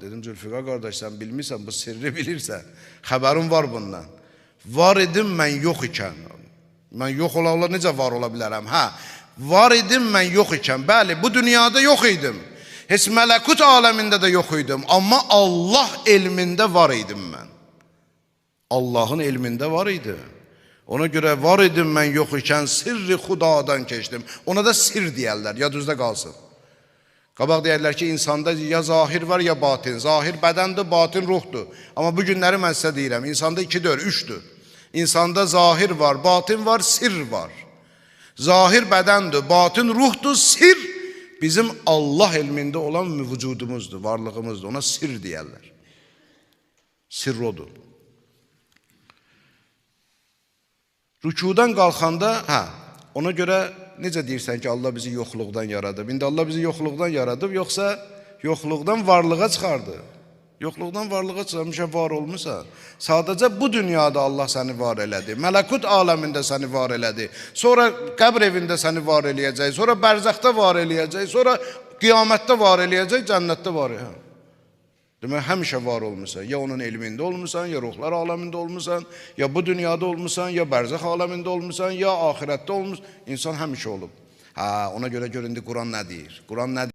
Dedim Zülfikar qardaş, sən bilmirsən, bu sirri bilirsən. Xəbərim var bundan. Var idim mən yox ikən. Mən yox olanlar necə var ola bilərəm? Var idim mən yox ikən. Bəli, bu dünyada yox idim. Heç mələkut aləmində də yox idim. Amma Allah elmində var idim mən. Allahın elmində var idi. Ona görə var idim mən yox ikən, sirri xudadan keçdim. Ona da sir deyərlər, yadınızda qalsın. Qabaq deyərlər ki, insanda ya zahir var, ya batin. Zahir bədəndir, batin ruhdur. Amma bu günləri mən sizə deyirəm, insanda 2-dür, 3-dür. İnsanda zahir var, batin var, sir var. Zahir bədəndir, batin ruhdur, sir bizim Allah elmində olan vücudumuzdur, varlığımızdır. Ona sir deyərlər. Sir odur. Rükudan qalxanda, ona görə necə deyirsən ki, Allah bizi yoxluqdan yaradıb? İndi Allah bizi yoxluqdan yaradıb, yoxsa yoxluqdan varlığa çıxardı? Yoxluqdan varlığa çıxarmışa var olmuşsa, sadəcə bu dünyada Allah səni var elədi, mələkut aləmində səni var elədi, sonra qəbr evində səni var eləyəcək, sonra bərzəxdə var eləyəcək, sonra qiyamətdə var eləyəcək, cənnətdə var eləyəcək. Demək, həmişə var olmuşsan, ya onun elmində olmuşsan, ya ruhlar aləmində olmuşsan, ya bu dünyada olmuşsan, ya bərzəx aləmində olmuşsan, ya ahirətdə olmuşsan, insan həmişə olub. Ona görə göründü Quran nə deyir? Quran nə deyir?